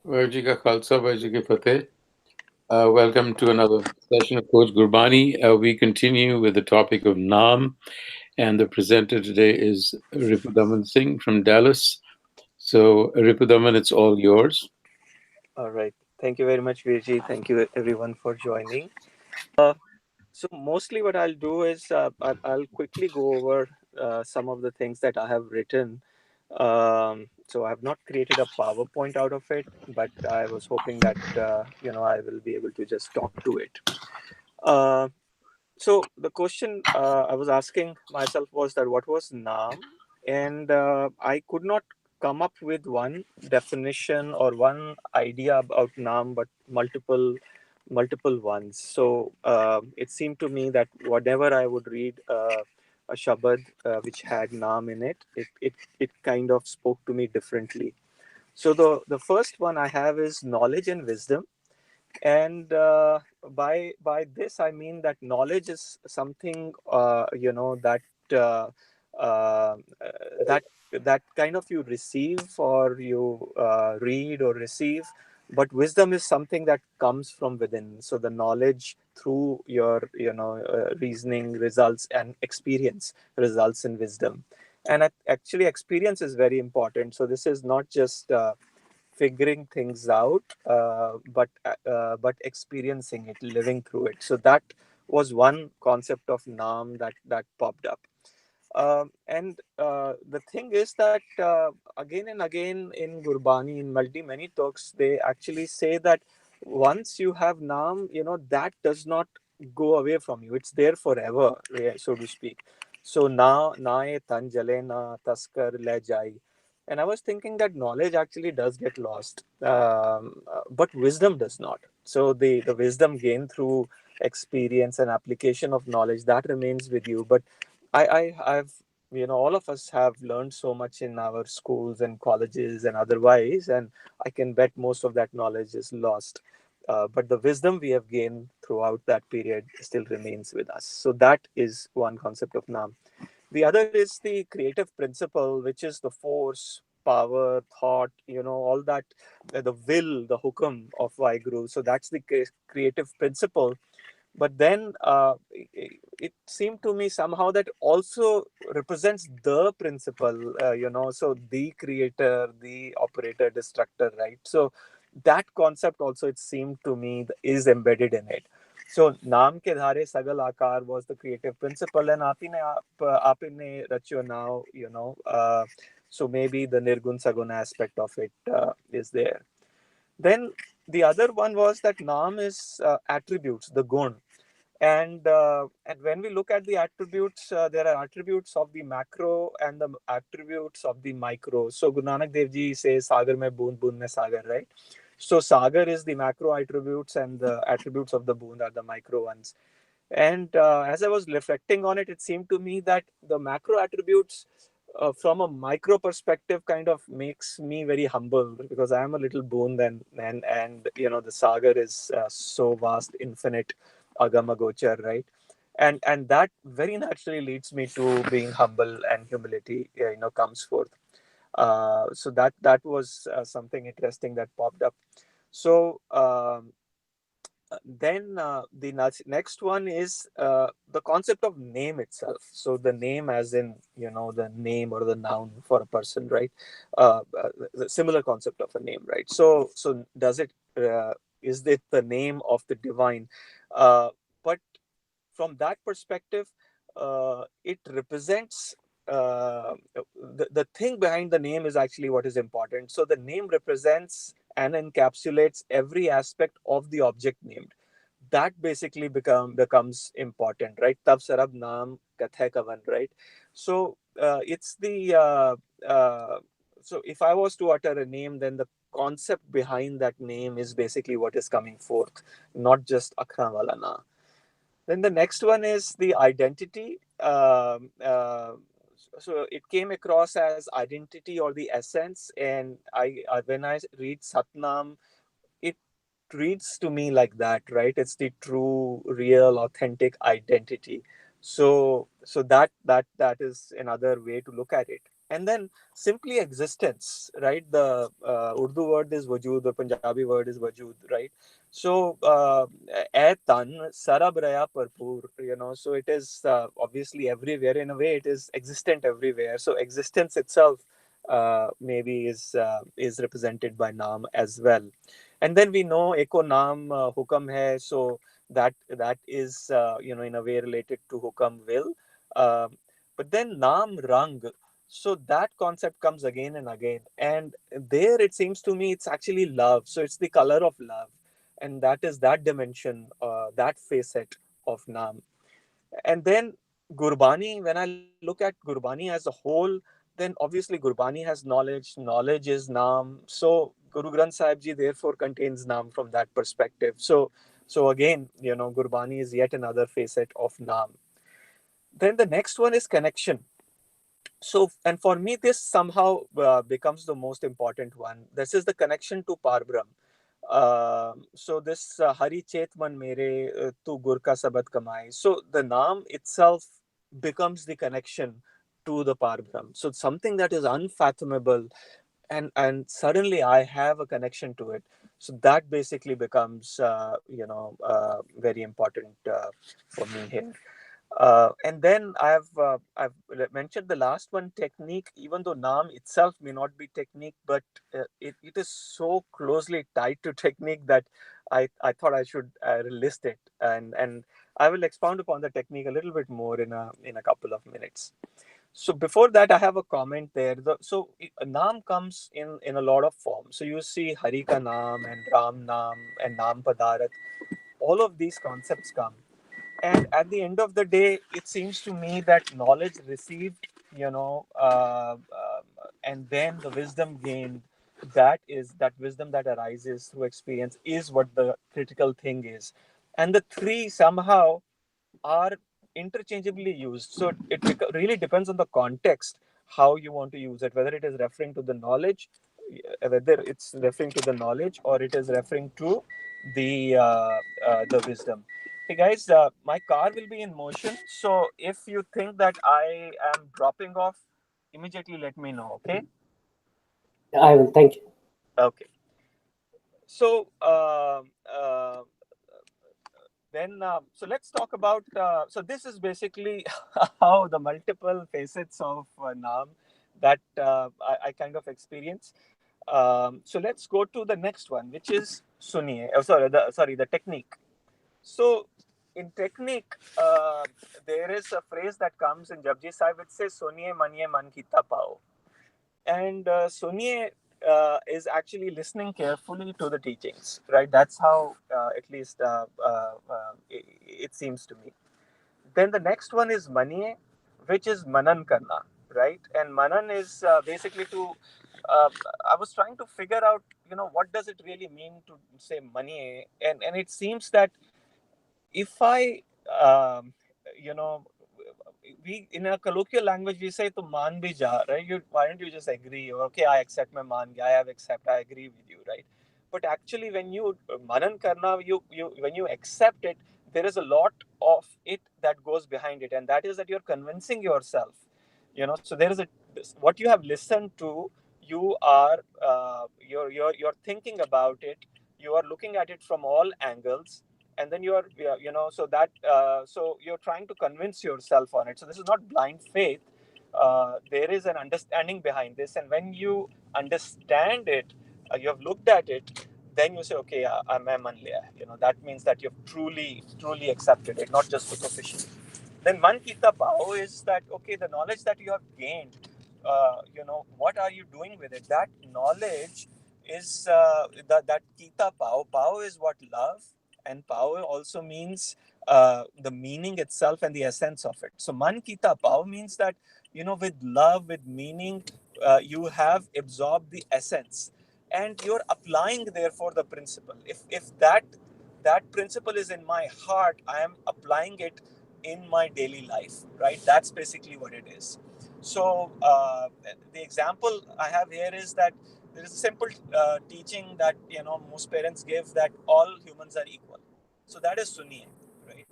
Vaji ka Khalsa, Vaji ki Fateh. Welcome to another session of Khoj Gurbani. We continue with the topic of Naam, and the presenter today is Ripudaman Singh from Dallas. So, Ripudaman, it's all yours. All right. Thank you very much, Virji. Thank you, everyone, for joining. So, mostly what I'll do is I'll quickly go over some of the things that I have written. So, I have not created a PowerPoint out of it, but I was hoping that, I will be able to just talk to it. Uh, so, the question I was asking myself was that what was Naam? And I could not come up with one definition or one idea about Naam, but multiple ones. So it seemed to me that whenever I would read a shabad which had Naam in it, it kind of spoke to me differently. So the first one I have is knowledge and wisdom, and by this I mean that knowledge is something uh, uh, that that kind of you receive or you read or receive, but wisdom is something that comes from within. So the knowledge through your reasoning results, and experience results in wisdom. And actually experience is very important. So this is not just figuring things out, but experiencing it, living through it. So that was one concept of Naam that popped up. And the thing is that again and again in Gurbani, in many talks, they actually say that once you have Naam, that does not go away from you. It's there forever, so to speak. So na e tan jale na taskar le jai. And I was thinking that knowledge actually does get lost, but wisdom does not. So the wisdom gained through experience and application of knowledge, that remains with you. But I've all of us have learned so much in our schools and colleges and otherwise, and I can bet most of that knowledge is lost. But the wisdom we have gained throughout that period still remains with us. So that is one concept of Naam. The other is the creative principle, which is the force, power, thought, all that, the will, the hukum of Vaheguru. So that's the creative principle. But then it seemed to me somehow that also represents the principle, so the creator, the operator, destructor, right? So that concept also, it seemed to me, is embedded in it. So naam ke dhare sagal akar was the creative principle, and apine racho now, so maybe the nirgun sagun aspect of it is there. Then the other one was that naam is attributes, the gun. And when we look at the attributes, there are attributes of the macro and the attributes of the micro. So Guru Nanak Dev Ji says, "Sagar mein boond, boond mein sagar," right? So sagar is the macro attributes, and the attributes of the boond are the micro ones. And as I was reflecting on it, it seemed to me that the macro attributes, from a micro perspective, kind of makes me very humble, because I am a little boon, and the sagar is so vast, infinite, agamagochar, right? And that very naturally leads me to being humble, and humility comes forth. So that was something interesting that popped up. So then the next one is the concept of name itself. So the name, as in the name or the noun for a person, right? The similar concept of a name, right? So does it is it the name of the divine? But from that perspective, it represents the thing behind the name is actually what is important. So the name represents and encapsulates every aspect of the object named. That basically becomes important, right? Tab sarab naam kathai kavan, right? So it's the so if I was to utter a name, then the concept behind that name is basically what is coming forth, not just akhra wala na. Then the next one is the identity. So it came across as identity or the essence, and when I read Satnam, it reads to me like that, right? It's the true, real, authentic identity. So that is another way to look at it. And then simply existence, right? The Urdu word is wajud, or Punjabi word is wajud, right? So e tan sarab raya parpur, so it is obviously everywhere. In a way, it is existent everywhere. So existence itself maybe is represented by naam as well. And then we know eko naam hukam hai, so that is in a way related to hukam, will. uh, but then naam rang, so that concept comes again and again, and there it seems to me it's actually love, so it's the color of love, and that is that dimension, that facet of naam. And then Gurbani, when I look at Gurbani as a whole, then obviously Gurbani has knowledge. Knowledge is Naam. So Guru Granth Sahib Ji therefore contains Naam from that perspective. So again, Gurbani is yet another facet of Naam. Then the next one is connection. So, and for me, this somehow becomes the most important one. This is the connection to Parbrahm. So this Hari Chetman Mere Tu Gur Ka Sabad Kamai. So the Naam itself becomes the connection to the Parbrahm. So something that is unfathomable, and suddenly I have a connection to it. So that basically becomes very important for me here. And then I've mentioned the last one, technique. Even though Naam itself may not be technique, but it is so closely tied to technique that I thought I should list it, and I will expound upon the technique a little bit more in a couple of minutes. So before that, I have a comment there. Naam comes in a lot of forms. So you see Hari ka Naam and Ram Naam and Naam Padarat. All of these concepts come, and at the end of the day, it seems to me that knowledge received, and then the wisdom gained, that wisdom that arises through experience is what the critical thing is, and the three somehow are interchangeably used. So it really depends on the context how you want to use it, whether it is referring to the knowledge, whether it's referring to the knowledge, or it is referring to the wisdom. Hey guys, my car will be in motion, so if you think that I am dropping off, immediately let me know. Okay. I will. Thank you. Okay. So then so let's talk about so this is basically how the multiple facets of naam that I kind of experience. So let's go to the next one, which is suniye. Oh, the technique. So in technique, there is a phrase that comes in Japji Sahib, which says suniye maniye man kita pao. And Sunye is actually listening carefully to the teachings, right? That's how, at least, it seems to me. Then the next one is Maniye, which is Manan Karna, right? And Manan is basically to, uh, I was trying to figure out, what does it really mean to say Maniye? And it seems that if I, you know, we in a colloquial language we say to man bhi ja, right? Why don't you just agree? Or, okay, I accept my man, I have accept, I agree with you, right? But actually, when you manan karna, you when you accept it, there is a lot of it that goes behind it, and that is that you're convincing yourself. So there is a what you have listened to. You are you're thinking about it. You are looking at it from all angles, and then you're so that so you're trying to convince yourself on it. So this is not blind faith. There is an understanding behind this, and when you understand it, you have looked at it, then you say, okay, I'm man liya. That means that you've truly accepted it, not just superficially. Then man kita pao is that, okay, the knowledge that you have gained, what are you doing with it? That knowledge is that kita pao. Pao is what? Love. And pao also means the meaning itself and the essence of it. So man kita pao means that, with love, with meaning, you have absorbed the essence, and you're applying therefore the principle. If that principle is in my heart, I am applying it in my daily life, right? That's basically what it is. So the example I have here is that there is a simple teaching that most parents give, that all humans are equal. So that is Sunni, right?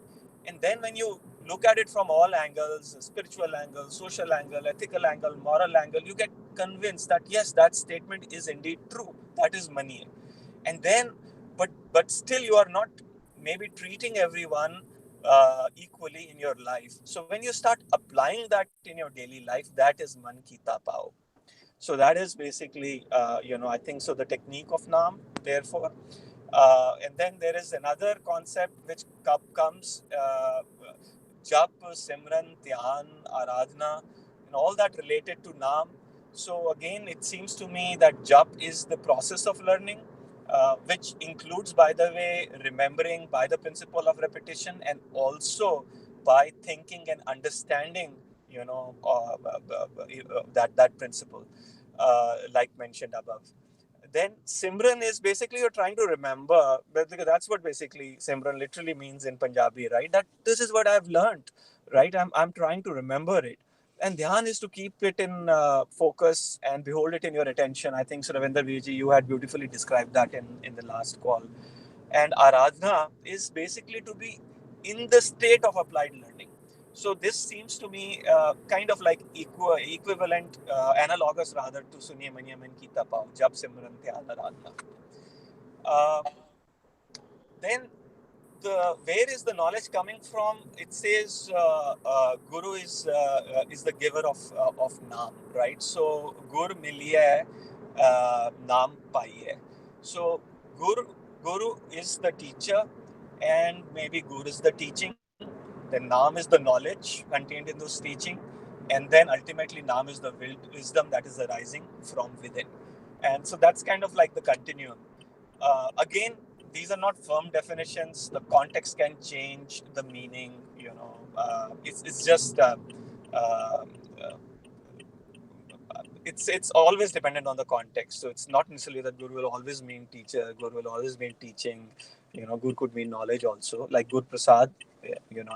And then when you look at it from all angles, spiritual angle, social angle, ethical angle, moral angle, you get convinced that yes, that statement is indeed true. That is money. And then, but still you are not maybe treating everyone equally in your life. So when you start applying that in your daily life, that is man ki tapao. So that is basically, I think so the technique of Naam, therefore. And then there is another concept which comes Jap, Simran, Dhyan, Aradhana, and all that related to Naam. So again, it seems to me that Jap is the process of learning, which includes, by the way, remembering by the principle of repetition and also by thinking and understanding, that principle, like mentioned above. Then Simran is basically you're trying to remember, because that's what basically Simran literally means in Punjabi, right? That this is what I've learned, right? I'm trying to remember it. And Dhyan is to keep it in focus and behold it in your attention. I think, Ravinder Viji, you had beautifully described that in the last call. And Aradhana is basically to be in the state of applied learning. So this seems to me kind of like equivalent, analogous rather to Sunye Manyam and Kita Pao, Jab Simran Dhyan Aradhana. Uh, then where is the knowledge coming from? It says Guru is the giver of Naam, right? So Gur miliye Naam paiye. So Guru is the teacher, and maybe Guru is the teaching. Then Naam is the knowledge contained in those teaching, and then ultimately Naam is the wisdom that is arising from within. And so that's kind of like the continuum. Again, these are not firm definitions. The context can change the meaning. It's just uh, it's always dependent on the context. So it's not necessarily that Guru will always mean teacher. Guru will always mean teaching. Guru could mean knowledge also. Like Gur Prasad,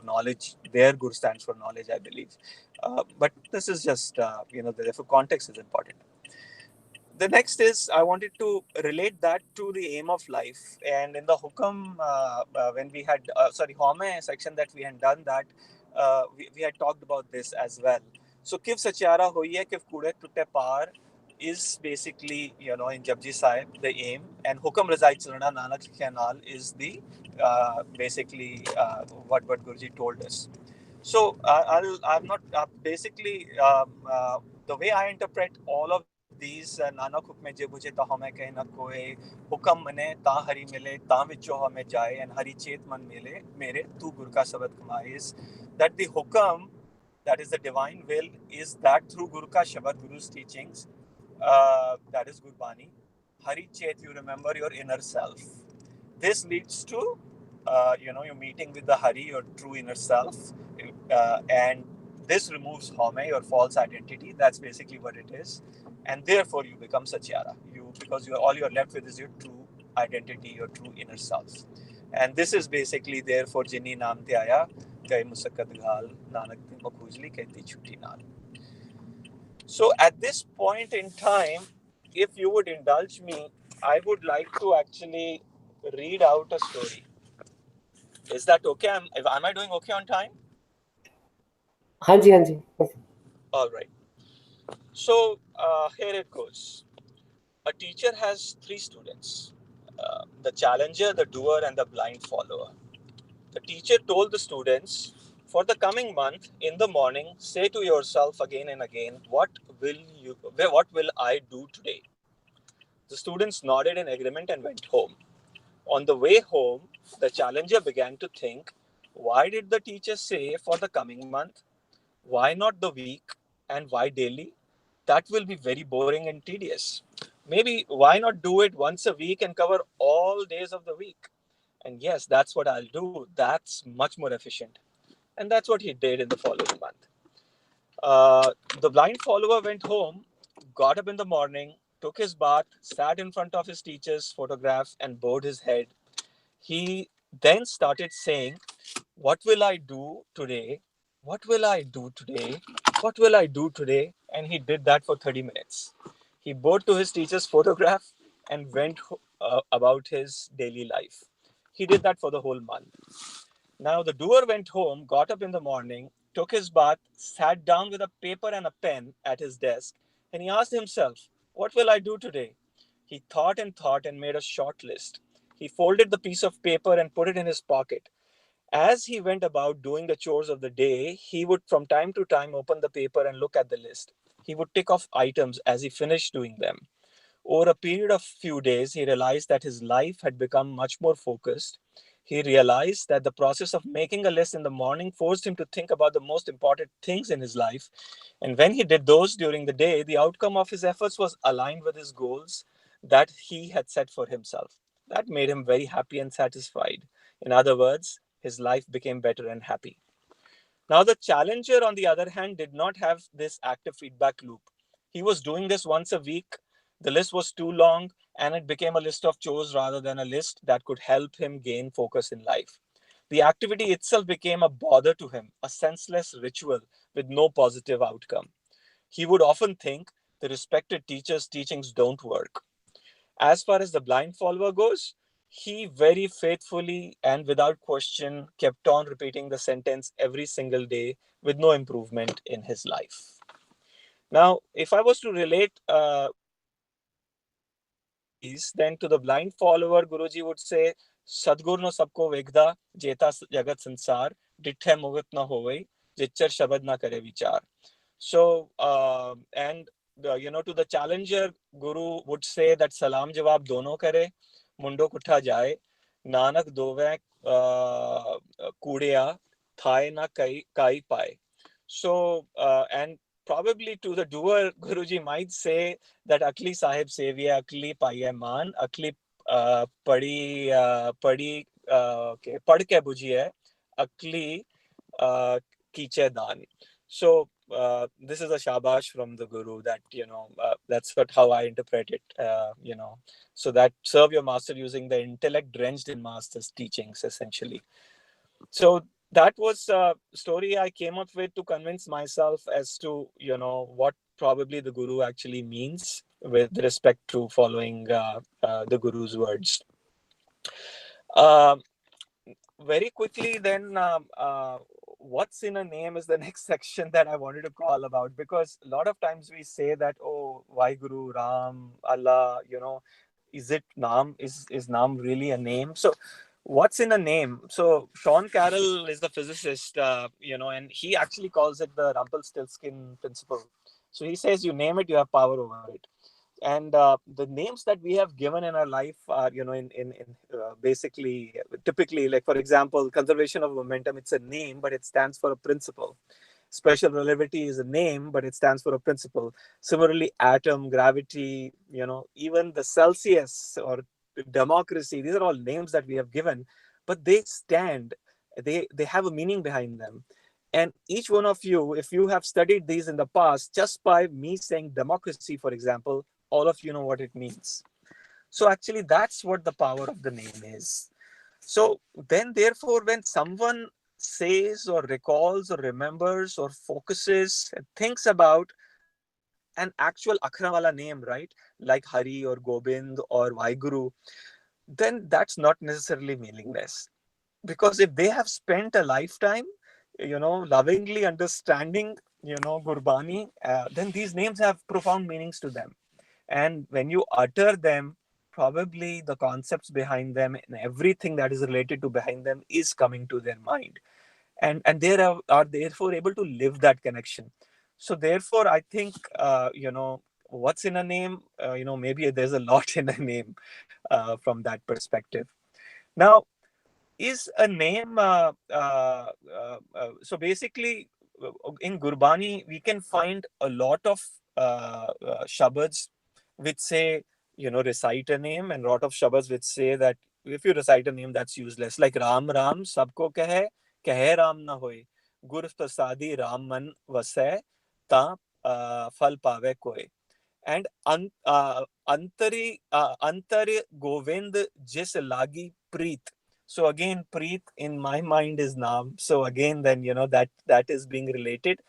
knowledge. There, Gur stands for knowledge, I believe. But this is just therefore context is important. The next is I wanted to relate that to the aim of life. And in the Hukam, when we had, Home section that we had done that, we had talked about this as well. So, Kiv Sachiara Hoye, Kiv Kude Tutte Par is basically, in Japji Sahib, the aim. And Hukam Razai Chalana Nanak Khanal is the basically what Guruji told us. So I'm not basically the way I interpret all of these Nanak हुक्म जे बुझे ता हमें कहे न कोई हुक्म मने ता हरि मिले ता विचो हमें जाए and हरि चेत मन मिले मेरे तू गुर का शब्द कमाए is that the hukam, that is the divine will, is that through Guru ka shabad, Guru's teachings, that is Gurbani. Hari Chet, you remember your inner self. This leads to you're meeting with the Hari, your true inner self, and this removes Home, your false identity. That's basically what it is, and therefore you become Satyara. Because all you're left with is your true identity, your true inner self, and this is basically therefore Jinni Naam Te Aaya, Kai Musakat Ghal, Nanak Te Makhujli Kehti Chuti Naal. So at this point in time, if you would indulge me, I would like to actually read out a story. Is that okay? Am I doing okay on time? हाँ जी हाँ जी. All right. So here it goes. A teacher has 3 students, the challenger, the doer, and the blind follower. The teacher told the students, for the coming month, in the morning, say to yourself again and again, what will I do today? The students nodded in agreement and went home. On the way home, the challenger began to think, why did the teacher say for the coming month? Why not the week? And why daily? That will be very boring and tedious. Maybe why not do it once a week and cover all days of the week? And yes, that's what I'll do. That's much more efficient. And that's what he did in the following month. The blind follower went home, got up in the morning, took his bath, sat in front of his teacher's photograph, and bowed his head. He then started saying, what will I do today? What will I do today? What will I do today? And he did that for 30 minutes. He bowed to his teacher's photograph and went about his daily life. He did that for the whole month. Now the doer went home, got up in the morning, took his bath, sat down with a paper and a pen at his desk, and he asked himself, "What will I do today?" He thought and made a short list. He folded the piece of paper and put it in his pocket. As he went about doing the chores of the day, he would from time to time open the paper and look at the list. He would tick off items as he finished doing them. Over a period of few days, he realized that his life had become much more focused. He realized that the process of making a list in the morning forced him to think about the most important things in his life. And when he did those during the day, the outcome of his efforts was aligned with his goals that he had set for himself. That made him very happy and satisfied. In other words, his life became better and happy. Now, the challenger, on the other hand, did not have this active feedback loop. He was doing this once a week. The list was too long, and it became a list of chores rather than a list that could help him gain focus in life. The activity itself became a bother to him, a senseless ritual with no positive outcome. He would often think the respected teacher's teachings don't work. As far as the blind follower goes, he very faithfully and without question kept on repeating the sentence every single day with no improvement in his life. Now, if I was to relate these, then to the blind follower, Guruji would say, Sadgur no sabko vekda, jeta jagat sansar, dithe mugat na hovai, jichar shabad na kare vichar. So, to the challenger, Guru would say that salam jawab dono kare, mundo kutha jaye, nanak dove kudya, thai na kai pai. So, and probably to the doer, Guruji might say that Akli Sahib Seviya, Akli Paiye Man, Akli Padi, okay, Padke Bujiye, Akli Kiche Dan. So this is a shabash from the Guru that, that's how I interpret it, So that serve your master using the intellect drenched in master's teachings, essentially. So that was a story I came up with to convince myself as to, what probably the Guru actually means with respect to following the Guru's words. Um Very quickly, then, what's in a name is the next section that I wanted to call about, because a lot of times we say that, oh, why Guru, Ram, Allah, is it Naam? Is Naam really a name? So, what's in a name? So, Sean Carroll is the physicist, and he actually calls it the Rumpelstiltskin principle. So, he says you name it, you have power over it. And the names that we have given in our life are, in basically, typically, like, for example, conservation of momentum, it's a name, but it stands for a principle. Special relativity is a name, but it stands for a principle. Similarly, atom, gravity, even the Celsius or democracy, these are all names that we have given, but they stand, they have a meaning behind them. And each one of you, if you have studied these in the past, just by me saying democracy, for example, all of you know what it means. So actually, that's what the power of the name is. So then, therefore, when someone says or recalls or remembers or focuses and thinks about an actual akhra wala name, right, like Hari or Gobind or Vaiguru, then that's not necessarily meaningless. Because if they have spent a lifetime, lovingly understanding, Gurbani, then these names have profound meanings to them. And when you utter them, probably the concepts behind them and everything that is related to behind them is coming to their mind. And they are therefore able to live that connection. So therefore, I think, what's in a name, maybe there's a lot in a name from that perspective. Now, is a name so basically, in Gurbani we can find a lot of shabads which say, recite a name, and a lot of shabads which say that if you recite a name, that's useless, like Ram Ram sabko kahe Ram na hoy, gur prasadi Ram man vasai, ta fal pave koi. And antari Govind jis lagi preet. So again, preet in my mind is Naam. So again, then, that is being related.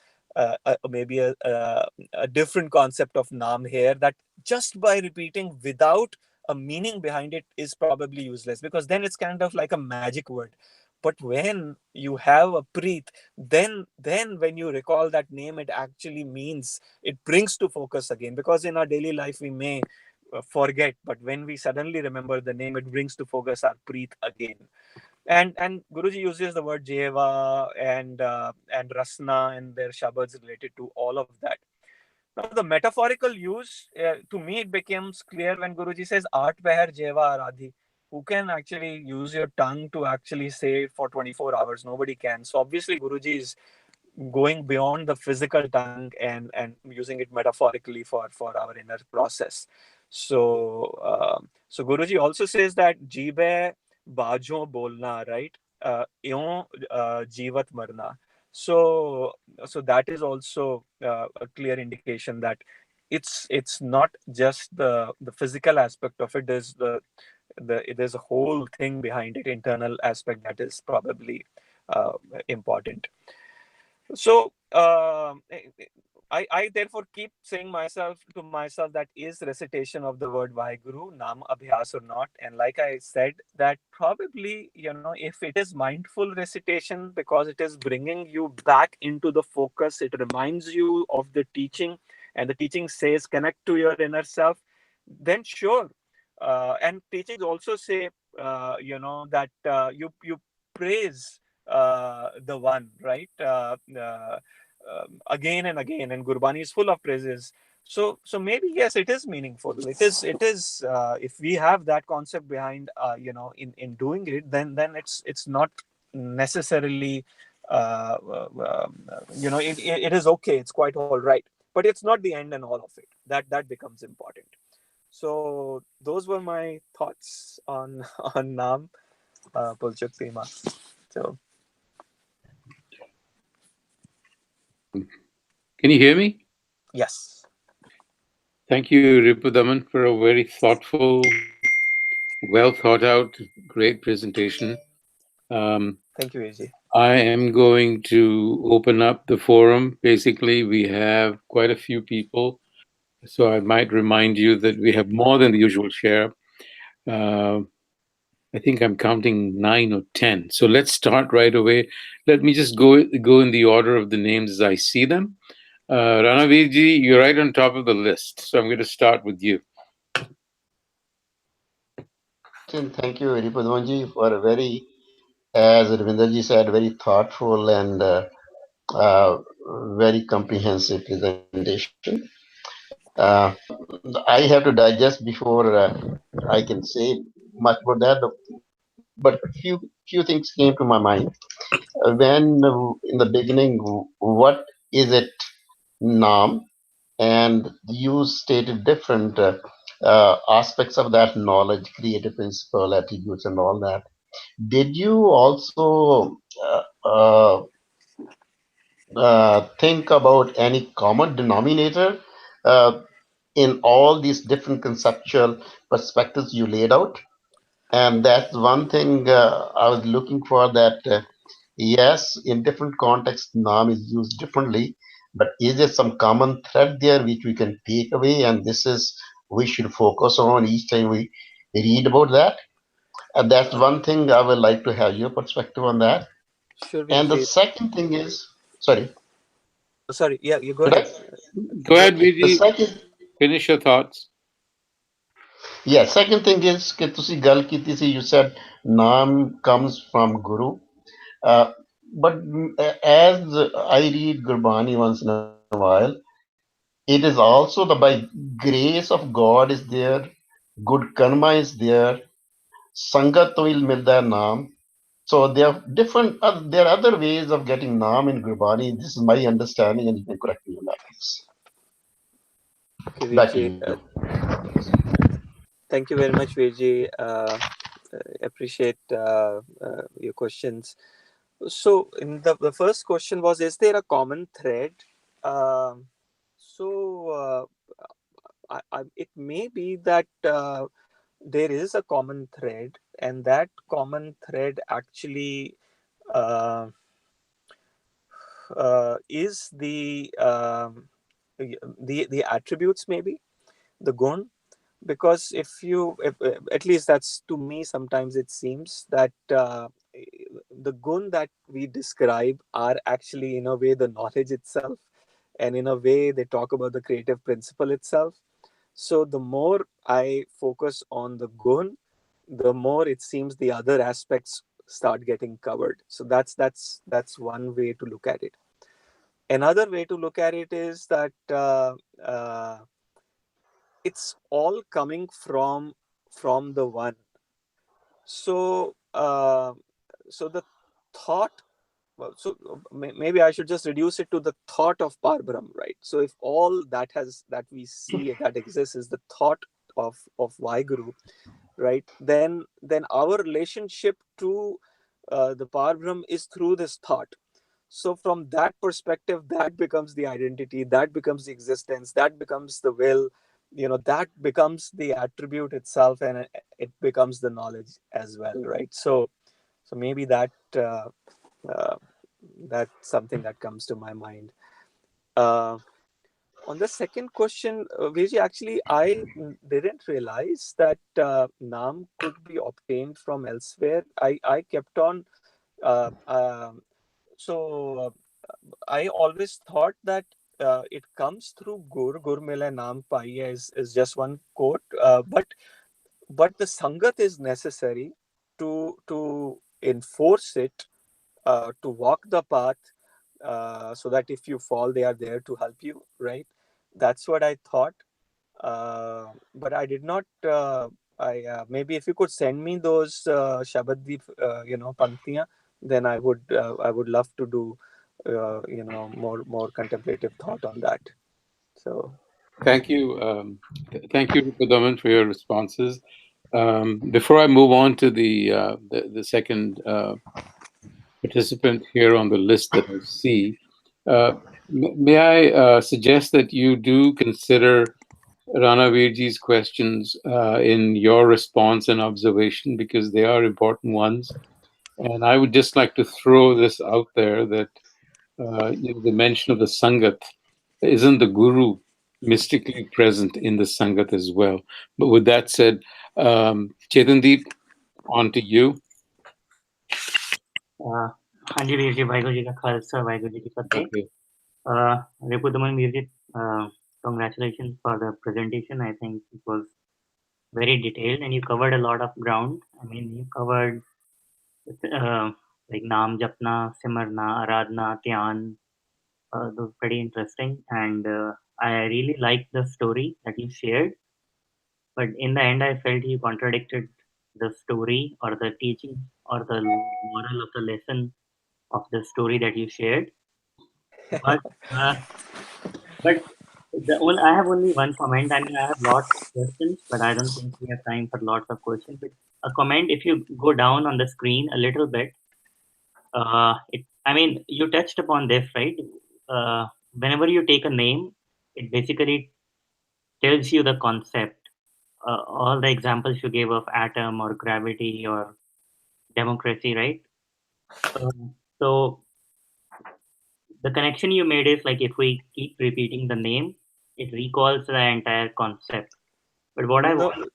Maybe a different concept of Naam here, that just by repeating without a meaning behind it is probably useless, because then it's kind of like a magic word. But when you have a preet, then when you recall that name, it actually means, it brings to focus again, because in our daily life we may forget, but when we suddenly remember the name, it brings to focus our preet again. And Guruji uses the word jeva and rasna and their shabads related to all of that. Now, the metaphorical use, to me, it becomes clear when Guruji says, Art pehar jeva aradhi. Who can actually use your tongue to actually say it for 24 hours? Nobody can. So, obviously, Guruji is going beyond the physical tongue and using it metaphorically for our inner process. So Guruji also says that jibe bajo bolna, right? Yon jivat marna. So so that is also a clear indication that it's not just the physical aspect of it. There's a whole thing behind it, internal aspect, that is probably uh, important. So I therefore keep saying myself that is recitation of the word Vaheguru Nam Abhyas or not. And like I said, that probably, if it is mindful recitation, because it is bringing you back into the focus, it reminds you of the teaching, and the teaching says connect to your inner self, then sure. And teachings also say, that you praise the one, right? Again and again, and Gurbani is full of praises. So maybe yes, it is meaningful. It is. If we have that concept behind, in doing it, then it's not necessarily, it is okay. It's quite all right, but it's not the end and all of it. That becomes important. So those were my thoughts on on Naam Pulchuk Thema. So Can you hear me? yes. Thank you, Ripudaman, for a very thoughtful, well thought out, great presentation. Thank you, AJ. I am going to open up the forum. Basically, we have quite a few people, so I might remind you that we have more than the usual share. I think I'm counting 9 or 10. So let's start right away. Let me just go in the order of the names as I see them. Ranavirji, you're right on top of the list. So I'm going to start with you. Thank you, Ripudamanji, for a very, as Ravinderji said, very thoughtful and uh, very comprehensive presentation. I have to digest before I can say much about that, but few things came to my mind. When in the beginning, what is it, Naam? And you stated different aspects of that knowledge, creative principle, attributes, and all that. Did you also think about any common denominator uh, in all these different conceptual perspectives you laid out? And that's one thing I was looking for, that yes, in different contexts, Naam is used differently, but is there some common thread there which we can take away? And this is, we should focus on each time we read about that. And that's one thing I would like to have your perspective on that. Sure, And the Virji. second thing is, sorry, Sorry, yeah, you go did I? ahead. Go Go ahead, ahead. The Viji. second, Finish your thoughts. yeah, second thing is कि तुसी गल कीती सी, you said Naam comes from Guru. Uh, but as I read Gurbani once in a while, it is also the by grace of God is there, good karma is there, sangat will milda naam. So there are different, there are other ways of getting naam in Gurbani. This is my understanding, and you can correct me on that, please. Okay, Back to Virji. you. Thank you very much, Virji. Appreciate your questions. So, in the first question was, is there a common thread? Um so, it may be that there is a common thread, and that common thread actually uh, is the attributes, maybe the gun. Because if at least that's to me, sometimes it seems that the gun that we describe are actually in a way the knowledge itself, and in a way they talk about the creative principle itself. So the more I focus on the gun, the more it seems the other aspects start getting covered. So that's one way to look at it. Another way to look at it is that it's all coming from the one. So so the thought, well, so maybe I should just reduce it to the thought of Parbrahm, right? So if all that we see that exists is the thought of Vaheguru, right? Then our relationship to the Parbrahm is through this thought. So from that perspective, that becomes the identity, that becomes the existence, that becomes the will, that becomes the attribute itself, and it becomes the knowledge as well, right? So maybe uh, that's something that comes to my mind. On the second question, Vijay, actually, I didn't realize that Naam could be obtained from elsewhere. I kept on, uh, um so I always thought that it comes through Gur Mila Naam Paiya is just one quote, but the Sangat is necessary to enforce it, to walk the path, so that if you fall, they are there to help you, right? That's what I thought, but I did not. I maybe if you could send me those Shabadvi, Panktiyan, then I would love to do, more contemplative thought on that. So Thank you. Thank you, Ripudaman, for your responses. Before I move on to the second participant here on the list that I see, may I suggest that you do consider Rana Virji's questions in your response and observation, because they are important ones. And I would just like to throw this out there that the mention of the Sangat, isn't the Guru mystically present in the Sangat as well? But with that said, Chetandeep, on to you. हाँ जी वीर जी, वाहिगुरु जी का खालसा, वाहिगुरु जी की फतेह। Okay. Ripudaman Veer ji, congratulations for the presentation. I think it was very detailed and you covered a lot of ground. I mean, you covered like Naam Japna, Simarna, Aradhana, Dhyan. Those pretty interesting, and I really liked the story that you shared. But in the end, I felt you contradicted the story or the teaching or the moral of the lesson of the story that you shared. But uh, but I have only one comment. I mean, I have lots of questions, but I don't think we have time for lots of questions. But a comment, if you go down on the screen a little bit, I mean, you touched upon this, right? Whenever you take a name, it basically tells you the concept. All the examples you gave of atom or gravity or democracy, right? So the connection you made is like if we keep repeating the name, it recalls the entire concept. But what I no, want,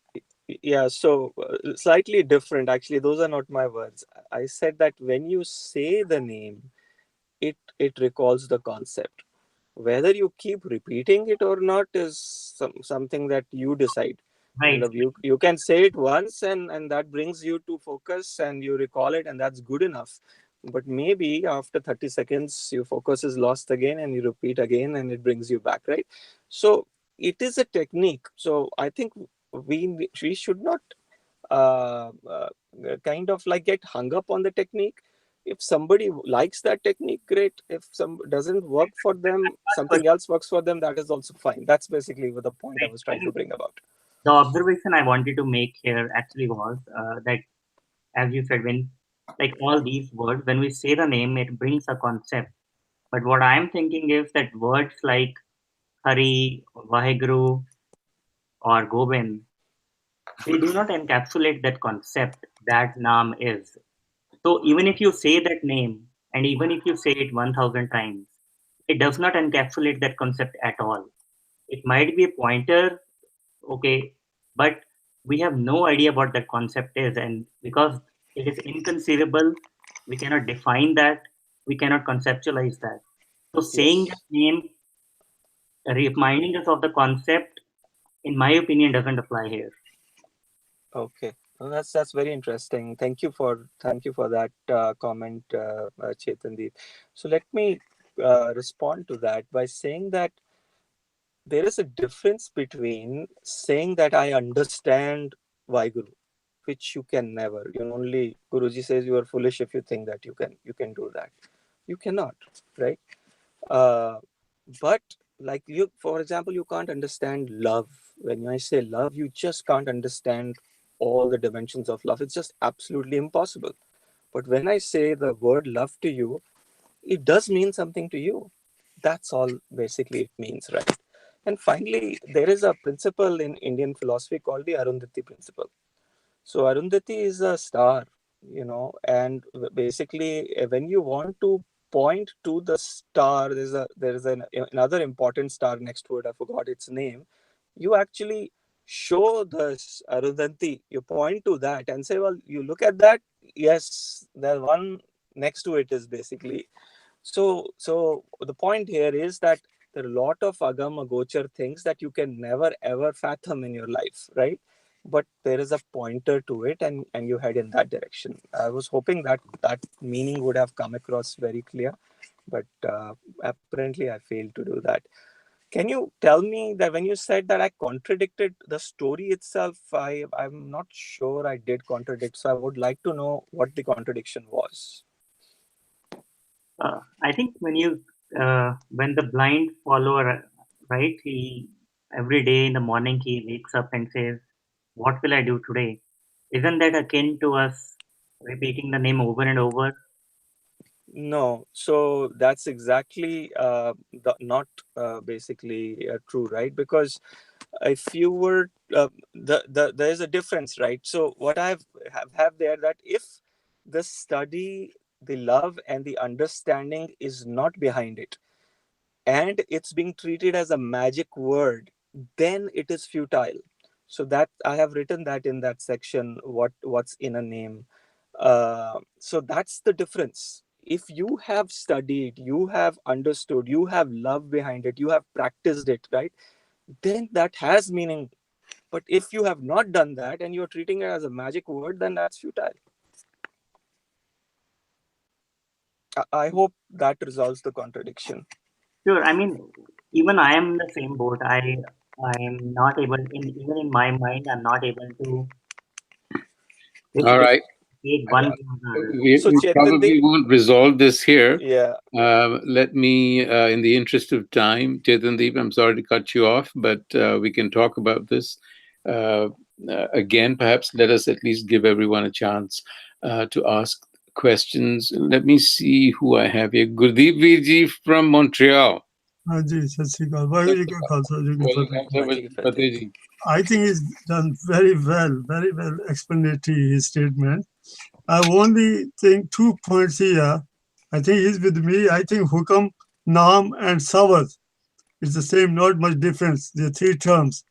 yeah, so slightly different. Actually, those are not my words. I said that when you say the name, it recalls the concept. Whether you keep repeating it or not is something that you decide. right, You can say it once, and that brings you to focus and you recall it, and that's good enough. But maybe after 30 seconds your focus is lost again, and you repeat again, and it brings you back, right? So it is a technique. So I think we should not uh, uh, kind of like get hung up on the technique. If somebody likes that technique, great. If some doesn't work for them, something else works for them, that is also fine. That's basically what the point I was trying to bring about. the observation I wanted to make here actually was that, as you said, when like all these words, when we say the name, it brings a concept. But what I'm thinking is that words like Hari, Vaheguru, or Govind, they do not encapsulate that concept that Naam is. So even if you say that name, and even if you say it 1,000 times, it does not encapsulate that concept at all. It might be a pointer, okay, but we have no idea what that concept is. And because it is inconceivable, We cannot define that. We cannot conceptualize that. So saying Yes. that name, reminding us of the concept, in my opinion, doesn't apply here. Okay. Well, that's very interesting. Thank you for that comment, Chetandeep. So let me respond to that by saying that there is a difference between saying that I understand Vaheguru, which you can never. You only Guruji says you are foolish if you think that you can do that. You cannot, right? Uh, but like you, for example, you can't understand love. When I say love, you just can't understand all the dimensions of love. It's just absolutely impossible. But when I say the word love to you, it does mean something to you. That's all basically it means, right? And finally, there is a principle in Indian philosophy called the Arundhati principle. So Arundhati is a star, and basically when you want to point to the star, another important star next to it. I forgot its name. You actually show the Arundhati. You point to that and say, well, you look at that. Yes, the one next to it is basically. So the point here is that there are a lot of agam agochar things that you can never ever fathom in your life, right? But there is a pointer to it, and you head in that direction. I was hoping that that meaning would have come across very clear, but apparently I failed to do that. Can you tell me that when you said that I contradicted the story itself, I'm not sure I did contradict. So I would like to know what the contradiction was. I think when the blind follower, right, he every day in the morning he wakes up and says, "What will I do today?" Isn't that akin to us repeating the name over and over? No, so that's exactly not basically true, right? Because if you were there is a difference, right? So what have there that if the study, the love and the understanding is not behind it, and it's being treated as a magic word, then it is futile. So that I have written that in that section, what's in a name. So that's the difference. If you have studied, you have understood, you have love behind it, you have practiced it, right, then that has meaning. But if you have not done that and you're treating it as a magic word, then that's futile. I hope that resolves the contradiction. Sure. I mean, even I am in the same boat. I am not able, even in my mind, I'm not able to All right. take one thing or the other. We, So we Chetandeep, probably won't resolve this here. yeah. Let me, in the interest of time, Chetandeep, I'm sorry to cut you off, but we can talk about this again. Perhaps let us at least give everyone a chance to ask questions. Let me see who I have here. Gurdeep Virji from Montreal. हाँ जी सत श्री अकाल वाहिगुरू जी का खालसा जी की फतेह I think he's done very well explanatory his statement. I only think 2 points here. I think he's with me. I think hukam, naam and sawad is the same, not much difference. There are 3 terms.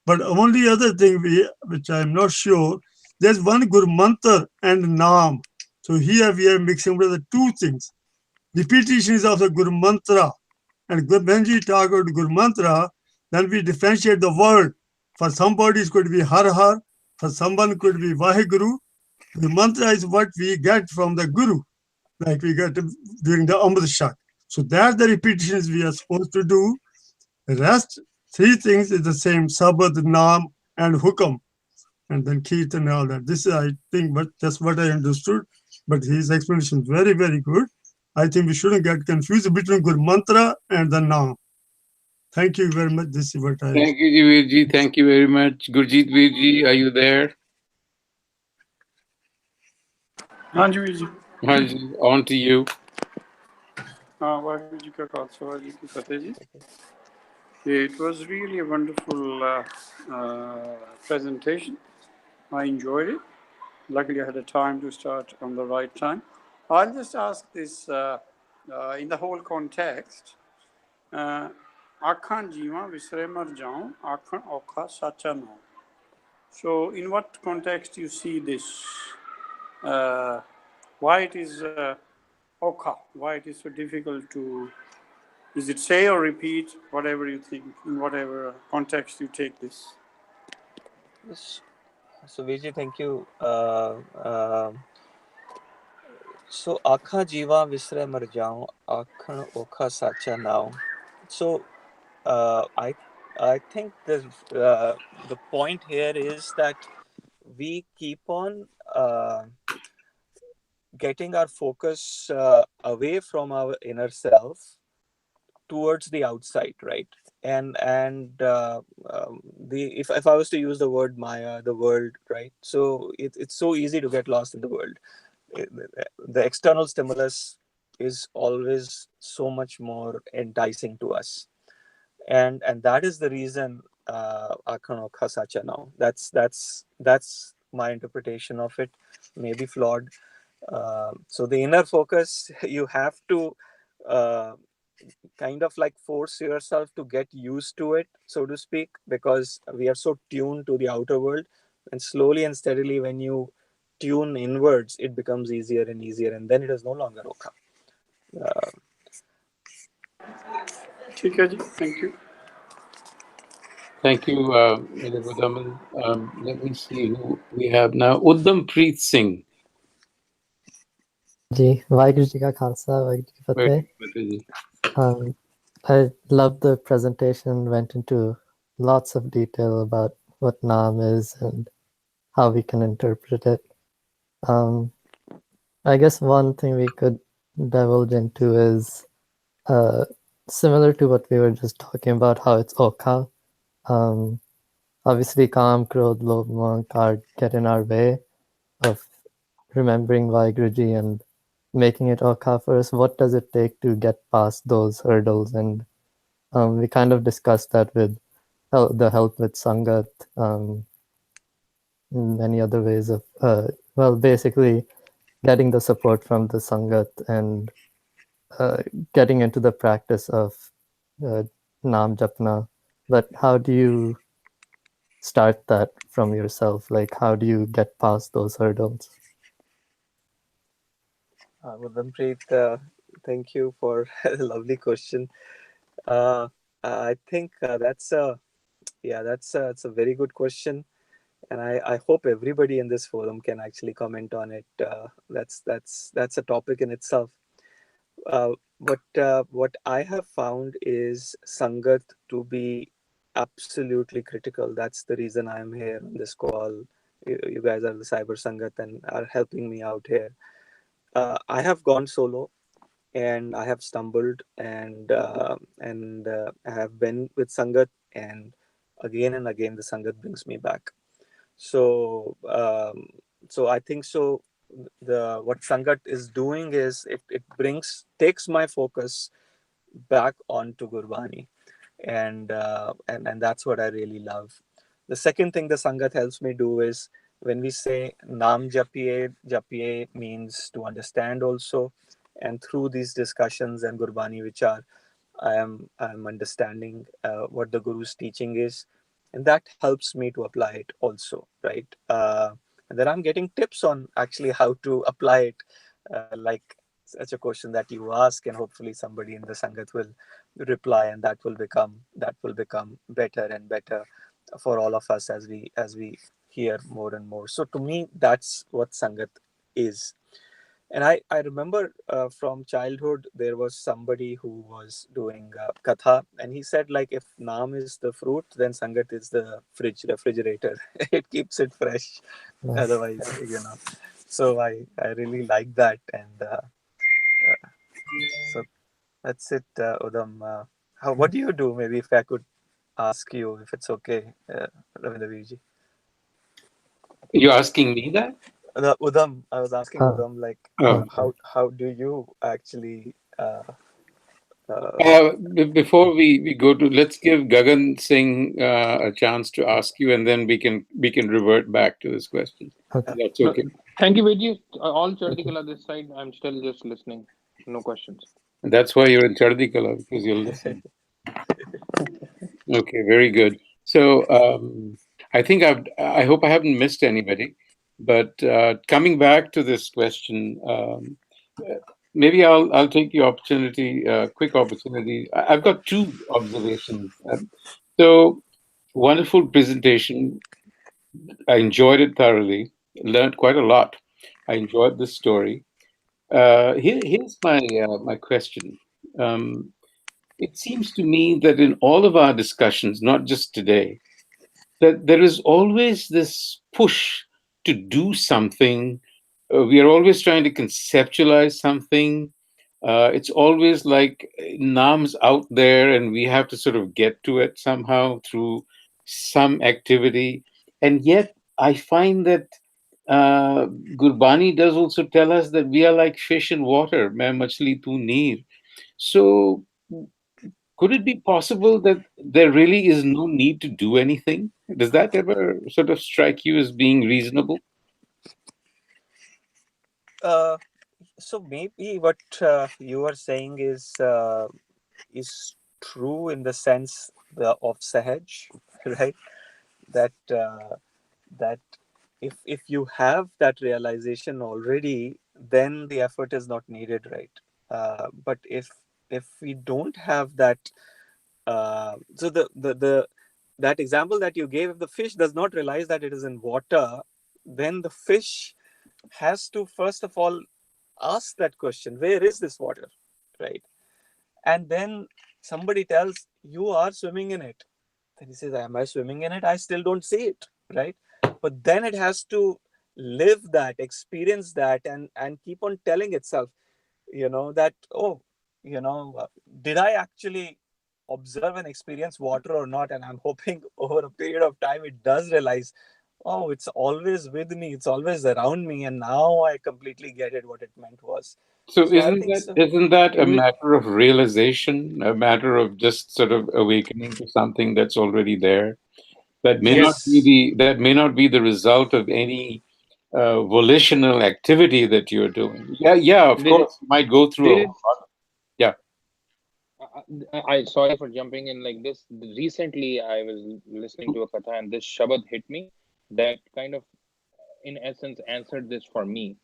But only other thing which I'm not sure, there's one Guru Mantra and naam. So here we are mixing with the 2 things. Repetition is of the Guru Mantra. And when we talk about Guru Mantra, then we differentiate the word. For somebody it could be Har Har, for someone could be Vaheguru. The mantra is what we get from the Guru, like we get during the Amrit Shak. So that's the repetitions we are supposed to do. The rest, 3 things is the same, Sabad, Naam, and Hukam. And then Kirtan and all that. This is, I think, but that's what I understood. But his explanation is very good. I think we shouldn't get confused between Guru Mantra and the Naam. Thank you very much. This is what I... Thank you, Virji. Thank you very much. Gurjeet Virji, are you there? Hanji Virji. Hanji, on to you. Vaheguru Ji ka Khalsa, Vaheguru Ji ki Fateh Ji. It was really a wonderful presentation. I enjoyed it. Luckily, I had a time to start on the right time. I'll just ask this in the whole context. Akhan jiva visre mar jaun, akhan okha sacha no. So, in what context you see this why it is okha, why it is so difficult to, is it say or repeat, whatever you think, in whatever context you take this. Yes. So Vijay, thank you. So akha jiva visre mar jaun, akhan okha sacha now. So I think the point here is that we keep on getting our focus away from our inner self towards the outside, right? And the if I was to use the word maya, the world, right? So it's so easy to get lost in the world. The external stimulus is always so much more enticing to us, and that is the reason akano khasacha now. That's my interpretation of it. Maybe flawed. So the inner focus, you have to uh, kind of like force yourself to get used to it, so to speak, because we are so tuned to the outer world. And slowly and steadily, when you tune inwards, it becomes easier and easier, and then it is no longer okha. ठीक है जी, thank you. Thank you, Daman. Let me see who we have now. Uddam Preet Singh. Ji, Vaheguru Ji Ka Khalsa, Vaheguru Ji Ki Fateh. I love the presentation, went into lots of detail about what Naam is and how we can interpret it. I guess one thing we could divulge into is similar to what we were just talking about, how it's okha. Obviously, Kam, Krodh, Lobh, Moh, Ankar get in our way of remembering Vaheguruji and making it okha for us. What does it take to get past those hurdles? And we kind of discussed that with the help with Sangat, many other ways of, well, basically getting the support from the Sangat and getting into the practice of Naam Japna. But how do you start that from yourself? Like, how do you get past those hurdles? Udampreet, thank you for a lovely question. I think it's a very good question, and I hope everybody in this forum can actually comment on it. That's a topic in itself. What I have found is Sangat to be absolutely critical. That's the reason I'm here on this call. You guys are the Cyber Sangat and are helping me out here. I have gone solo and I have stumbled and I have been with Sangat, and again the Sangat brings me back. So so I think so. The what Sangat is doing is it takes my focus back onto Gurbani, and that's what I really love. The second thing the Sangat helps me do is when we say Naam Japiye, Japiye means to understand also, and through these discussions and Gurbani Vichar, I'm understanding what the Guru's teaching is, and that helps me to apply it also, right? And then I'm getting tips on actually how to apply it, like such a question that you ask, and hopefully somebody in the Sangat will reply, and that will become better and better for all of us as we hear more and more. So to me, that's what Sangat is. And I remember from childhood, there was somebody who was doing katha, and he said, like, if Naam is the fruit, then Sangat is the refrigerator. It keeps it fresh. Nice. Otherwise. So I really like that, and so that's it, Udam. What do you do? Maybe if I could ask you, if it's okay, Ravindraji. You're asking me that? Udam, I was asking Udam, like, how do you actually? Before we go to, let's give Gagan Singh a chance to ask you, and then we can revert back to this question. Okay. That's okay. Thank you, Vijay. All Chardikala this side. I'm still just listening. No questions. And that's why you're in Chardikala, because you're listening. Okay, very good. So I think I hope I haven't missed anybody. But coming back to this question, maybe I'll take the opportunity, quick opportunity. I've got two observations. So wonderful presentation. I enjoyed it thoroughly. Learned quite a lot. I enjoyed the story. Here's my question. It seems to me that in all of our discussions, not just today, that there is always this push to do something. We are always trying to conceptualize something. It's always like Naam's out there and we have to sort of get to it somehow through some activity. And yet, I find that Gurbani does also tell us that we are like fish in water, main machli tu neer. So, could it be possible that there really is no need to do anything? Does that ever sort of strike you as being reasonable? Uh, so maybe what you are saying is true in the sense of Sahaj, right? That that if you have that realization already, then the effort is not needed, right? But if we don't have that, so the that example that you gave, if the fish does not realize that it is in water, then the fish has to first of all ask that question, where is this water, right? And then somebody tells, you are swimming in it. Then he says, am I swimming in it? I still don't see it, right? But then it has to live that, experience that, and keep on telling itself, that, oh, did I actually observe and experience water or not? And I'm hoping over a period of time it does realize, oh, it's always with me, it's always around me, and now I completely get it, what it meant was. So So I think so. isn't that a matter of realization, a matter of just sort of awakening to something that's already there? That may not Yes. be the result of any volitional activity that you're doing. Yeah, of There is, course, you might go through a there whole is. lot. Yeah. I sorry for jumping in like this. Recently, I was listening to a katha, and this shabad hit me. That kind of, in essence, answered this for me.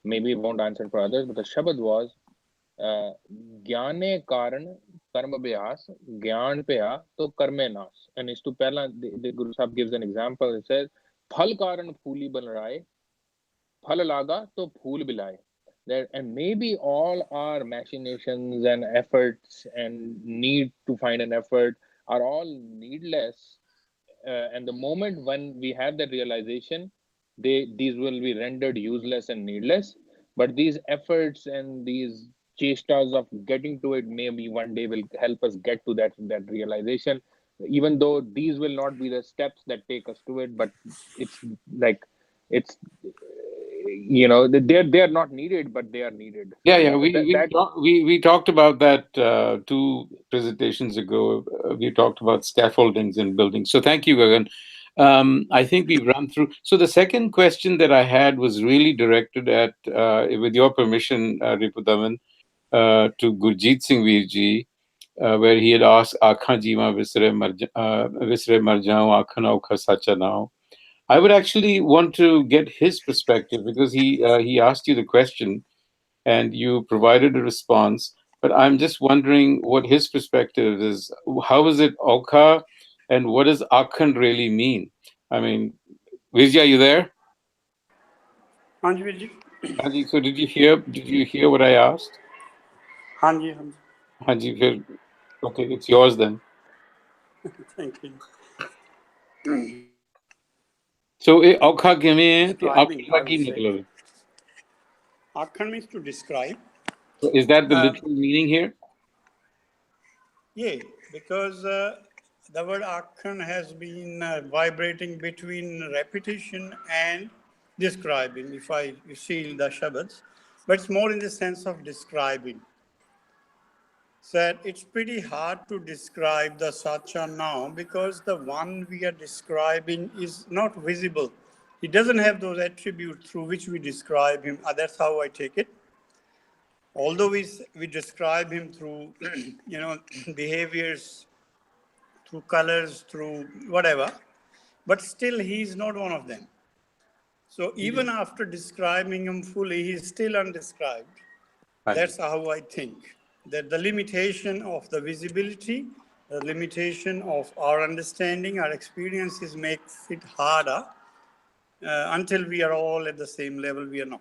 Maybe it won't answer for others, but the shabad was ज्ञाने कारण कर्म अभ्यास ज्ञान पे आ तो कर्मे नाश. And is to pehla the Guru Sahib gives an example. It says phal karan phuli ban raye phal laga to phool bilaye. That, and maybe all our machinations and efforts and need to find an effort are all needless. And the moment when we have that realization, these will be rendered useless and needless. But these efforts and these chestas of getting to it maybe one day will help us get to that realization. Even though these will not be the steps that take us to it, but it's like it's they're not needed, but they are needed. Yeah. That We talked about that two presentations ago. We talked about scaffoldings in buildings. So thank you, Gagan. I think we've run through. So the second question that I had was really directed at, with your permission, Ripudaman, to Gurjeet Singh Virji, where he had asked, "Akhan jima visre mar jaun, akhan aukha sacha now." I would actually want to get his perspective because he asked you the question and you provided a response. But I'm just wondering what his perspective is. How is it Okha, and what does Akhan really mean? I mean, Vijay, are you there? Hanji Virji. Haji, so did you hear what I asked? Hanji. Haji, okay, it's yours then. Thank you. So Okha kiਵੇਂ ਤੇ Describing, Akhan the I Ki would say. ਮਤਲਬ ਹੈ? Akhan means to describe. Is that the literal meaning here? Yeah, because the word Akhan has been vibrating between repetition and describing, if you see the Shabads, but it's more in the sense of describing. So it's pretty hard to describe the Sacha now because the one we are describing is not visible. He doesn't have those attributes through which we describe him. That's how I take it. Although we describe him through, behaviors, through colors, through whatever, but still he is not one of them. So even after describing him fully, he is still undescribed. That's how I think. That the limitation of the visibility, the limitation of our understanding, our experiences makes it harder. Until we are all at the same level, we are not.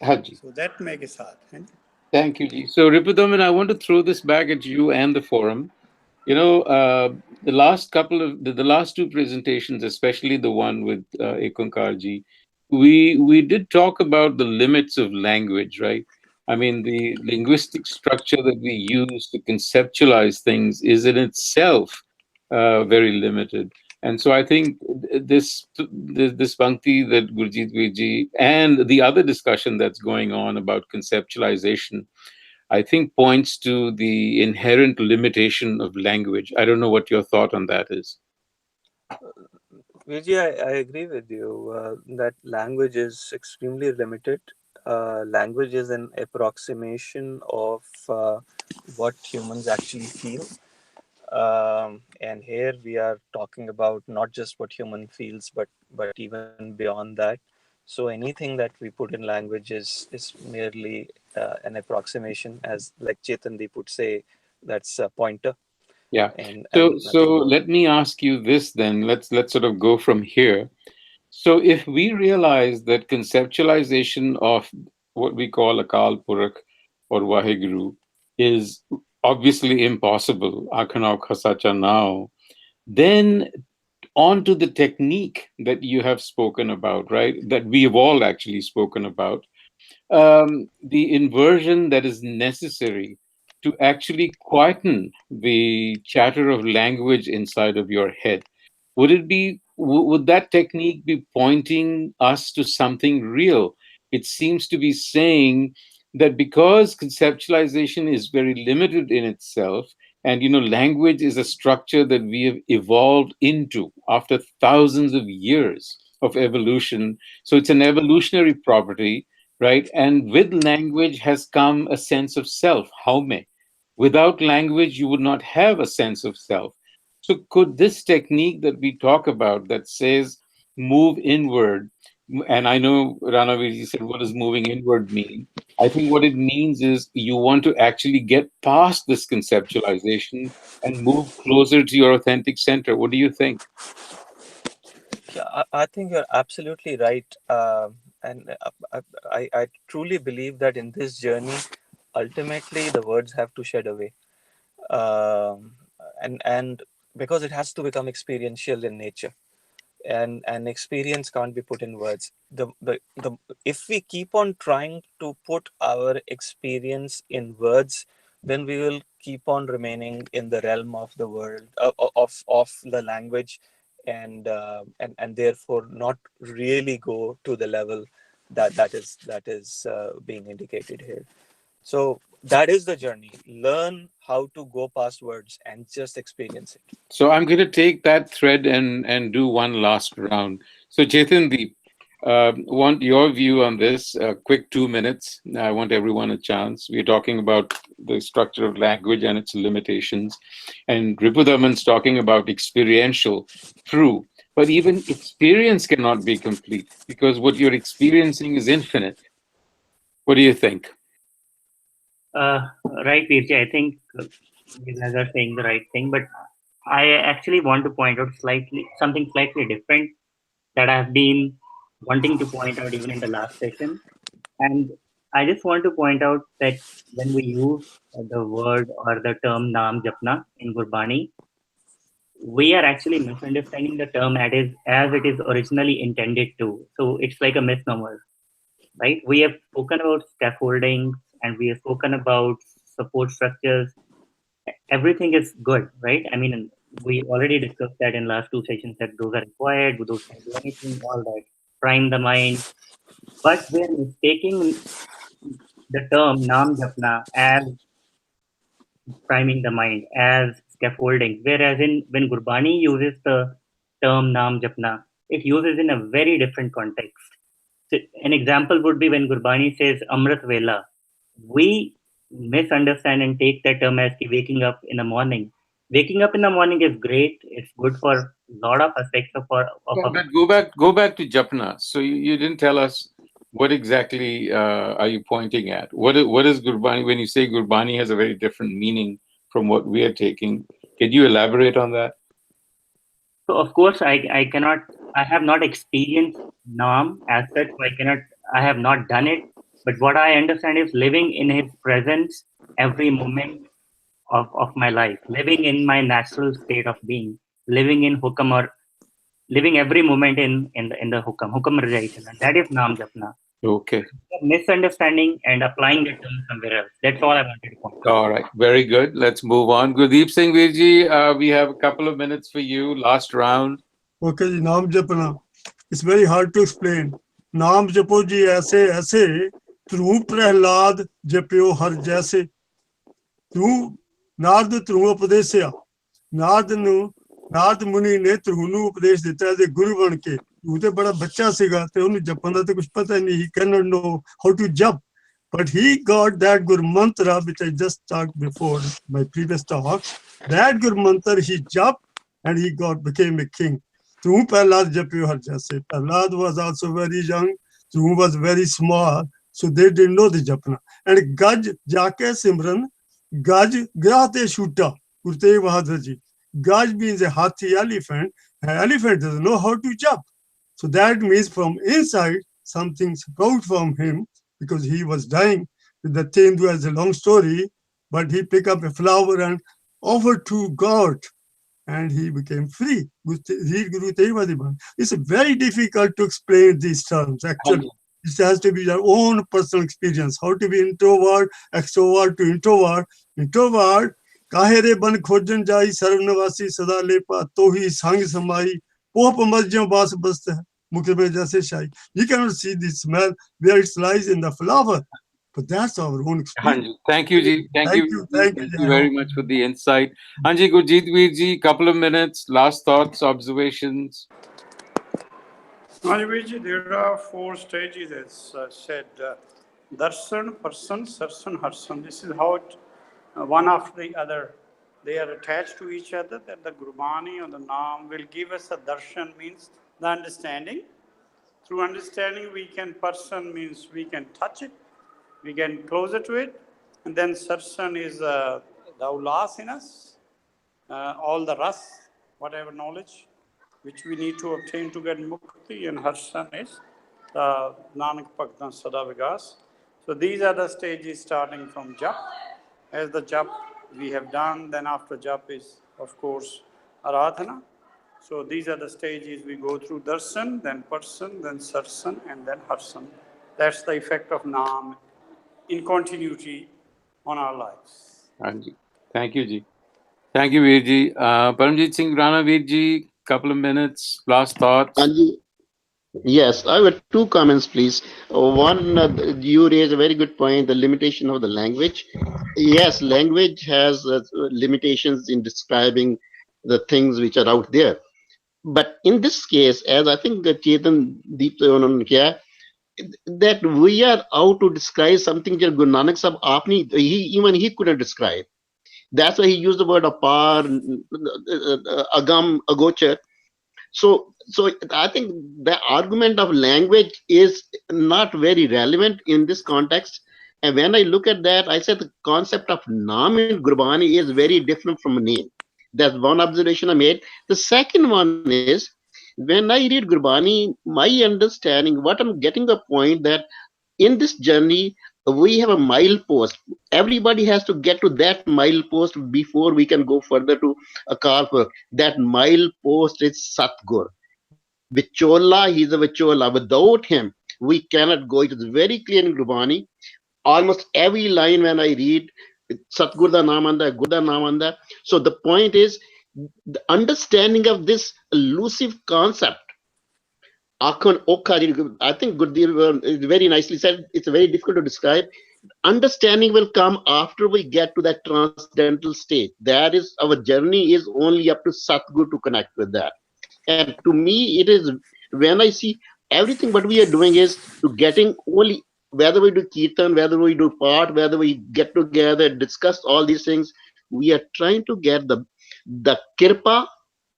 Haji. So that makes it hard. Thank you, Ji. So, Ripudaman, I want to throw this back at you and the forum. You know, the last couple of the last two presentations, especially the one with Ekonkarji, we did talk about the limits of language, right? I mean, the linguistic structure that we use to conceptualize things is in itself very limited. And so I think this Pankti that Gurjit Virji and the other discussion that's going on about conceptualization, I think points to the inherent limitation of language. I don't know what your thought on that is. Vijay, I agree with you that language is extremely limited. Language is an approximation of what humans actually feel. And here we are talking about not just what human feels, but even beyond that. So anything that we put in language is merely an approximation, as like Chetandeep would say, that's a pointer. Yeah. And So let me ask you this then. Let's sort of go from here. So if we realize that conceptualization of what we call Akal Purakh or Waheguru is obviously impossible, Akhanau Khasacha now, then on to the technique that you have spoken about, right? That we have all actually spoken about. The inversion that is necessary to actually quieten the chatter of language inside of your head. Would that technique be pointing us to something real? It seems to be saying that because conceptualization is very limited in itself, and language is a structure that we have evolved into after thousands of years of evolution. So it's an evolutionary property, right? And with language has come a sense of self, haume. Without language, you would not have a sense of self. So could this technique that we talk about that says move inward, and I know Ranaviji said, what does moving inward mean? I think what it means is you want to actually get past this conceptualization and move closer to your authentic center. What do you think? Yeah, I think you're absolutely right. And I truly believe that in this journey, ultimately the words have to shed away. Um, and because it has to become experiential in nature. And experience can't be put in words. The If we keep on trying to put our experience in words, then we will keep on remaining in the realm of the world of the language, and therefore not really go to the level that is being indicated here. So that is the journey. Learn how to go past words and just experience it. So I'm going to take that thread and do one last round. So Chetandeep, want your view on this. Quick 2 minutes. I want everyone a chance. We're talking about the structure of language and its limitations, and Ripudaman's talking about experiential. True, but even experience cannot be complete because what you're experiencing is infinite. What do you think? Right, Virji. I think you guys are saying the right thing, but I actually want to point out something slightly different that I've been wanting to point out even in the last session. And I just want to point out that when we use the word or the term Naam Japna in Gurbani, we are actually misunderstanding the term as it is originally intended to. So it's like a misnomer, right? We have spoken about scaffolding and we have spoken about support structures. Everything is good, right? I mean, we already discussed that in last two sessions that those are required, those can do anything, all that, prime the mind. But we're mistaking the term Naam Japna as priming the mind, as scaffolding. Whereas when Gurbani uses the term Naam Japna, it uses in a very different context. So an example would be when Gurbani says Amrit Vela. We misunderstand and take that term as waking up in the morning. waking up in the morning is great. It's good for a lot of aspects But go back to Japna. So you didn't tell us what exactly are you pointing at? What is Gurbani? When you say Gurbani has a very different meaning from what we are taking, can you elaborate on that? So of course I cannot, I have not experienced Naam as such, so I have not done it. But what I understand is living in his presence every moment of my life, living in my natural state of being, living in hukam, or living every moment in the hukam realization, and that is Naam Japna. Okay. Misunderstanding and applying it to somewhere else. That's all I wanted to point out. All right. Very good. Let's move on. Gurdeep Singh Virji, we have a couple of minutes for you. Last round. Okay, ji, Naam Japna. It's very hard to explain. Naam Japo ji aise aise, Dhru Prahlad Japyo har jaise. Dhru Nard Dhru Upadesya. Narad ਮੁਨੀ ਨੇ ਧਰੂ ਨੂੰ ਉਪਦੇਸ਼ ਦਿੱਤਾ ਤੇ ਗੁਰੂ ਬਣ ਕੇ ਉਹ ਤੇ ਬੜਾ ਬੱਚਾ ਸੀਗਾ ਤੇ ਉਹਨੂੰ ਜਪਣ ਦਾ ਤੇ ਕੁਝ ਪਤਾ ਨਹੀਂ he cannot know how to jump but he got that gur mantra which I just talked before my previous talk that gur mantra he jumped and he became a king Dhru Prahlad ਜਪਿਓ ਹਰ ਜੈਸੇ Prahlad was also very young Dhru was very small so they didn't know the japna and ਗੱਜ ਜਾ ਕੇ ਸਿਮਰਨ ਗੱਜ ਗ੍ਰਹ ਤੇ ਛੂਟਾ Guru Tegh Bahadur ji Gaj means a hathi elephant. An elephant doesn't know how to jump. So that means from inside, something sprout from him because he was dying with the Tendu as a long story, but he picked up a flower and offered to God and he became free. It's very difficult to explain these terms. Actually, it has to be your own personal experience. How to be introvert, extrovert to introvert. Introvert, काहेरे बन खोजन जाई सर्वनवासी सदा लेपा तो ही संग समाई pope मज्जों बास बस्त है मुख में जैसे शाही you cannot see the smell where it lies in the flower but that's our own experience. Thank you ji. Thank you very much for the insight. Hanji Gurjeet Veer ji, couple of minutes, last thoughts, observations. Hanji Veer ji, there are 4 stages as said darshan, parsan, sarsan, harsan. This is how it one after the other, they are attached to each other, that the Gurbani or the Naam will give us a darshan, means the understanding. Through understanding, we can, person means we can touch it, we can closer to it, and then sarsan is the ulas in us, all the ras, whatever knowledge, which we need to obtain to get mukti, and harsan is the Nanak Bhaktan Sada Vigas. So these are the stages starting from Jap. As the jap we have done, then after jap is, of course, aradhana. So these are the stages we go through: darshan, then parsan, then sarsan, and then harsan. That's the effect of Naam in continuity on our lives. Thank you, ji. Thank you, Veer ji. Paramjit Singh Rana Veer ji, couple of minutes, last thoughts. Yes, I have 2 comments, please. One, you raise a very good point, the limitation of the language. Yes, language has limitations in describing the things which are out there. But in this case, as I think Chetan Deep that we are out to describe something that Guru Nanak Sahib even he couldn't describe. That's why he used the word apar, agam, agochar. So I think the argument of language is not very relevant in this context. And when I look at that, I said the concept of Naam in Gurbani is very different from a name. That's one observation I made. The second one is, when I read Gurbani, my understanding, what I'm getting a point that in this journey, we have a milepost. Everybody has to get to that milepost before we can go further to a Karpur. That milepost is Satgur. Vichola, he's a Vichola. Without him, we cannot go. It is very clear in Gurbani. Almost every line when I read, Satgur da Namanda, Gurda Namanda. So the point is, the understanding of this elusive concept, I think Gurdeep very nicely said, it's very difficult to describe. Understanding will come after we get to that transcendental state. That is, our journey is only up to Satguru to connect with that. And to me, it is, when I see everything what we are doing is to getting only, whether we do Kirtan, whether we do part, whether we get together, discuss all these things, we are trying to get the the kirpa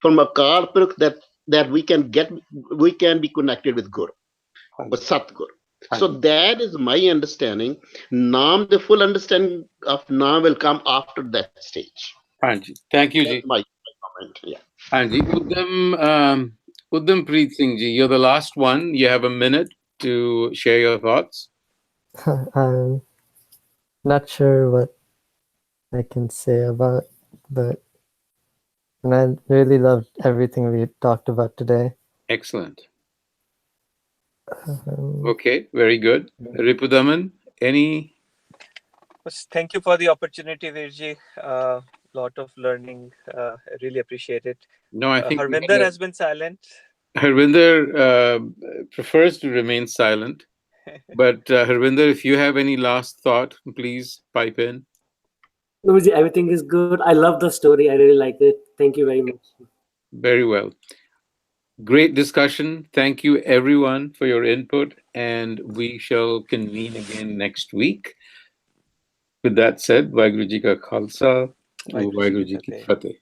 from Akal Purkh that we can be connected with Gur, with Satgur. So that is my understanding. Naam, the full understanding of Naam will come after that stage. Thank you, Ji. That's my comment. Yeah. Ji, Uddam Preet Singh Ji, you're the last one. You have a minute to share your thoughts. I'm not sure what I can say about, but and I really loved everything we talked about today. Excellent. Okay, very good. Ripudaman, any? Thank you for the opportunity, Virji. Lot of learning. I really appreciate it. No, I think Harvinder has been silent. Harvinder prefers to remain silent. But Harvinder, if you have any last thought, please pipe in. No, everything is good. I love the story. I really like it. Thank you very much. Very well. Great discussion. Thank you, everyone, for your input. And we shall convene again next week. With that said, Vaheguru Ji Ka Khalsa, Vaheguru Ji Ki Fateh.